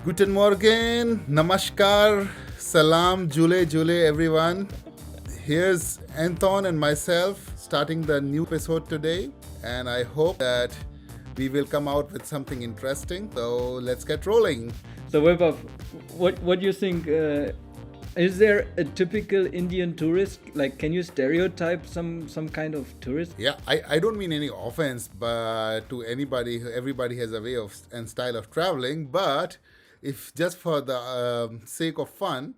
Guten Morgen, Namaskar, Salam, Jule, Jule, everyone. Here's Anton and myself starting the new episode today, and I hope that we will come out with something interesting. So let's get rolling. So, Webov, what do you think? Is there a typical Indian tourist? Like, can you stereotype some kind of tourist? Yeah, I don't mean any offense, but to anybody, everybody has a way of and style of traveling. But if just for the sake of fun,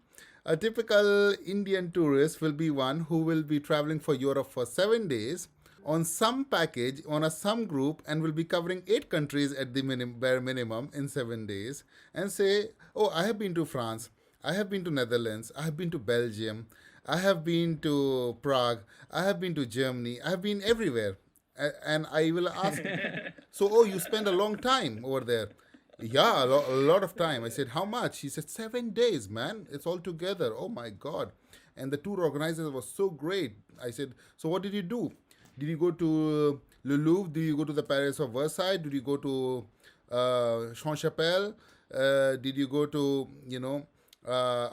a typical Indian tourist will be one who will be traveling for Europe for 7 days on some package on a some group and will be covering 8 countries at the bare minimum in 7 days and say, "Oh, I have been to France. I have been to Netherlands. I have been to Belgium. I have been to Prague. I have been to Germany. I have been everywhere." And I will ask, "So, oh, you spend a long time over there?" Yeah, a lot of time. I said, "How much?" He said, 7 days, man. It's all together. Oh my God. And the tour organizer was so great. I said, "So what did you do? Did you go to Le Louvre? Did you go to the Paris of Versailles? Did you go to Champs-Chapelle? Did you go to,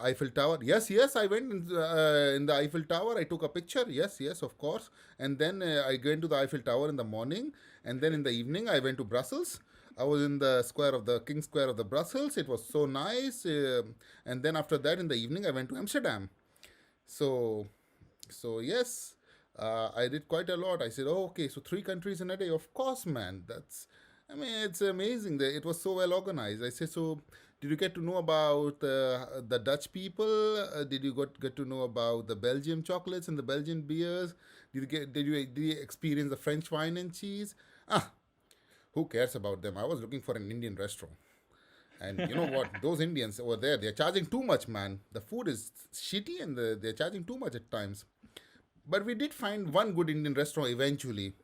Eiffel Tower?" Yes, yes, I went in the Eiffel Tower. I took a picture. Yes, yes, of course. And then I went to the Eiffel Tower in the morning. And then in the evening, I went to Brussels. I was in the square of the King Square of the Brussels. It was so nice. And then after that, in the evening, I went to Amsterdam. So, so yes, I did quite a lot. I said, "Oh, okay, so 3 countries in a day." Of course, man. I mean, it's amazing. That it was so well organized. I said, "So, did you get to know about the Dutch people? Did you get to know about the Belgian chocolates and the Belgian beers? Did you experience the French wine and cheese?" Ah, who cares about them? I was looking for an Indian restaurant. And you know what? Those Indians over there, they're charging too much, man. The food is shitty and they're charging too much at times. But we did find one good Indian restaurant eventually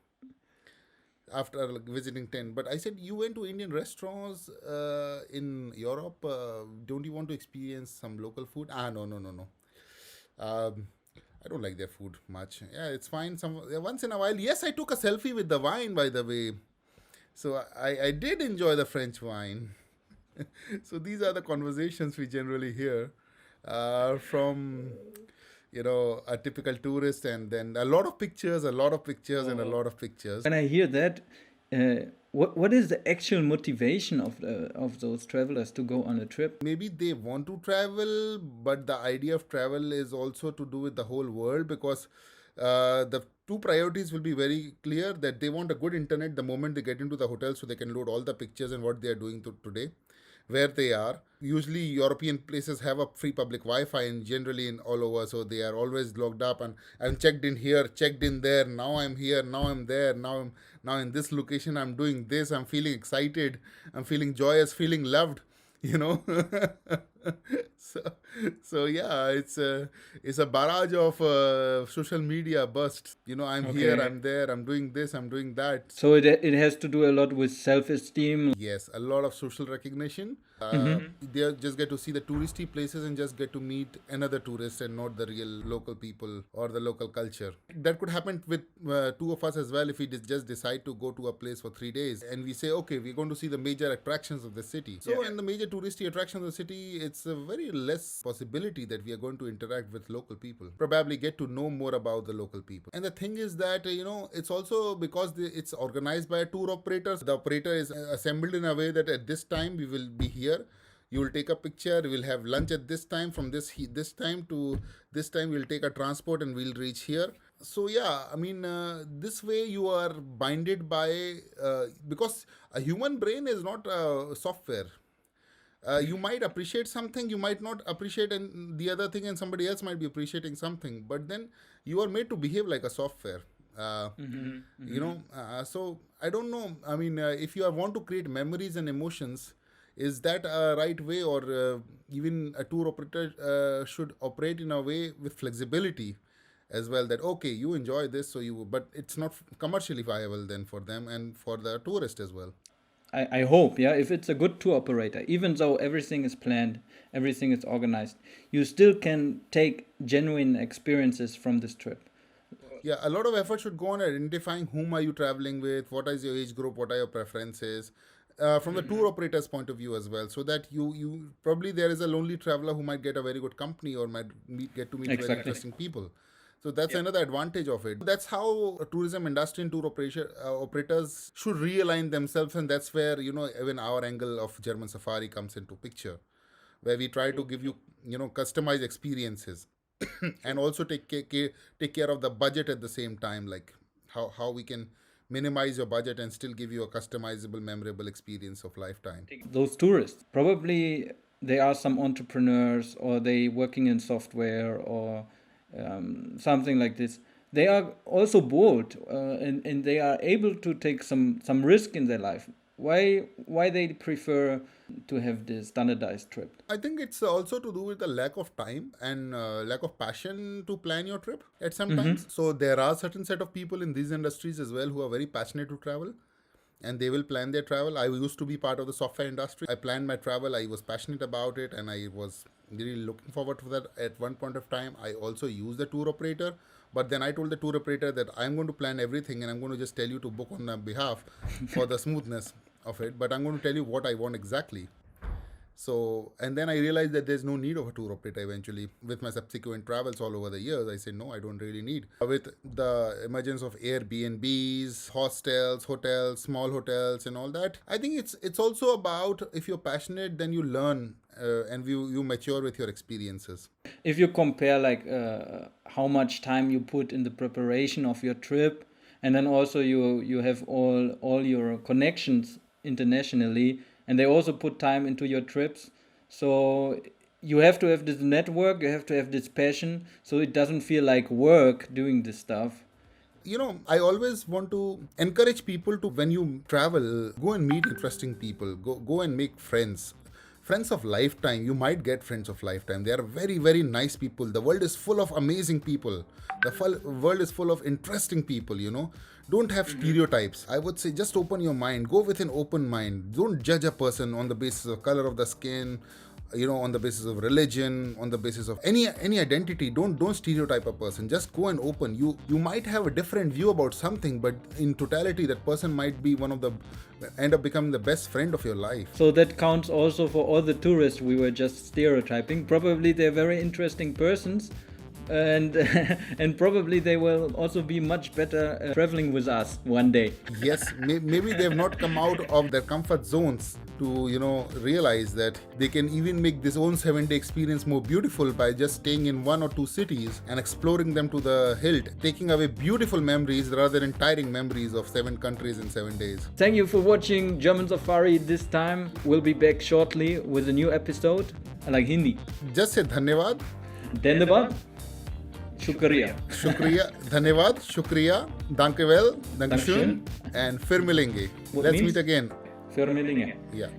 after like, visiting 10. But I said, "You went to Indian restaurants in Europe. Don't you want to experience some local food?" Ah, no, no, no, no. Um, I don't like their food much. Yeah, it's fine. Once in a while. Yes, I took a selfie with the wine, by the way. So I did enjoy the French wine. So these are the conversations we generally hear from a typical tourist, and then a lot of pictures, a lot of pictures, and a lot of pictures. When I hear that, what is the actual motivation of those travelers to go on a trip? Maybe they want to travel, but the idea of travel is also to do with the whole world, because the two priorities will be very clear, that they want a good internet the moment they get into the hotel, so they can load all the pictures and what they are doing today, where they are. Usually, European places have a free public Wi-Fi, and generally in all over, so they are always logged up. And I'm checked in here, checked in there. Now I'm here. Now I'm there. Now in this location. I'm doing this. I'm feeling excited. I'm feeling joyous. Feeling loved. You know. so, so yeah, it's a barrage of social media bursts. I'm here. Okay. I'm there. I'm doing this. I'm doing that. So it has to do a lot with self-esteem. Yes, a lot of social recognition. They just get to see the touristy places and just get to meet another tourist and not the real local people or the local culture. That could happen with two of us as well if we just decide to go to a place for 3 days and we say, "Okay, we're going to see the major attractions of the city." So, in the major touristy attractions of the city, it's a very less possibility that we are going to interact with local people. Probably get to know more about the local people. And the thing is that, it's also because it's organized by a tour operator. The operator is assembled in a way that at this time we will be here. You will take a picture. We will have lunch at this time. From this time to this time, we'll take a transport and we'll reach here. So yeah, I mean, this way you are binded by because a human brain is not software. You might appreciate something, you might not appreciate and the other thing, and somebody else might be appreciating something, but then you are made to behave like a software. So I don't know. I mean, if you want to create memories and emotions, is that a right way, or even a tour operator should operate in a way with flexibility as well, that okay, you enjoy this, but it's not commercially viable then for them and for the tourist as well. I hope, yeah, if it's a good tour operator, even though everything is planned, everything is organized, you still can take genuine experiences from this trip. Yeah, a lot of effort should go on identifying whom are you traveling with, what is your age group, what are your preferences. from the tour operator's point of view as well, so that you probably there is a lonely traveler who might get a very good company or might get to meet very Exactly. interesting people. So that's another advantage of it. That's how tourism industry and tour operators should realign themselves, and that's where even our angle of German Safari comes into picture, where we try to give you customized experiences, and also take care of the budget at the same time, like how we can minimize your budget and still give you a customizable, memorable experience of lifetime. Those tourists, probably they are some entrepreneurs or they working in software or something like this. They are also bold and they are able to take some risk in their life. Why they prefer to have this standardized trip? I think it's also to do with the lack of time and lack of passion to plan your trip at some times. So there are certain set of people in these industries as well who are very passionate to travel, and they will plan their travel. I used to be part of the software industry. I planned my travel. I was passionate about it, and I was really looking forward to that at one point of time. I also used the tour operator, but then I told the tour operator that I'm going to plan everything and I'm going to just tell you to book on my behalf for the smoothness of it, but I'm going to tell you what I want exactly. So, and then I realized that there's no need of a tour operator eventually. With my subsequent travels all over the years, I said, no, I don't really need. With the emergence of Airbnbs, hotels, small hotels and all that, I think it's also about, if you're passionate, then you learn and you mature with your experiences. If you compare like how much time you put in the preparation of your trip, and then also you have all your connections internationally, and they also put time into your trips. So you have to have this network, you have to have this passion, so it doesn't feel like work doing this stuff. I always want to encourage people to, when you travel, go and meet interesting people, go and make friends. Friends of lifetime. You might get friends of lifetime. They are very, very nice people. The world is full of amazing people. The world is full of interesting people, Don't have stereotypes. I would say just open your mind. Go with an open mind. Don't judge a person on the basis of color of the skin, on the basis of religion, on the basis of any identity. Don't stereotype a person. Just go and open. You might have a different view about something, but in totality, that person might be end up becoming the best friend of your life. So that counts also for all the tourists we were just stereotyping. Probably they're very interesting persons, and and probably they will also be much better traveling with us one day. Yes, maybe they have not come out of their comfort zones to realize that they can even make this own 7-day experience more beautiful by just staying in 1 or 2 cities and exploring them to the hilt, taking away beautiful memories rather than tiring memories of 7 countries in 7 days. Thank you for watching German Safari this time. We'll be back shortly with a new episode. I like Hindi. Just say dhanyavad. Dhanyavad. Shukriya. Shukriya. Dhanyavad. Shukriya. Danke well. Dankeschön. And fir milenge. Let's meet again. Für Millinge. Yeah.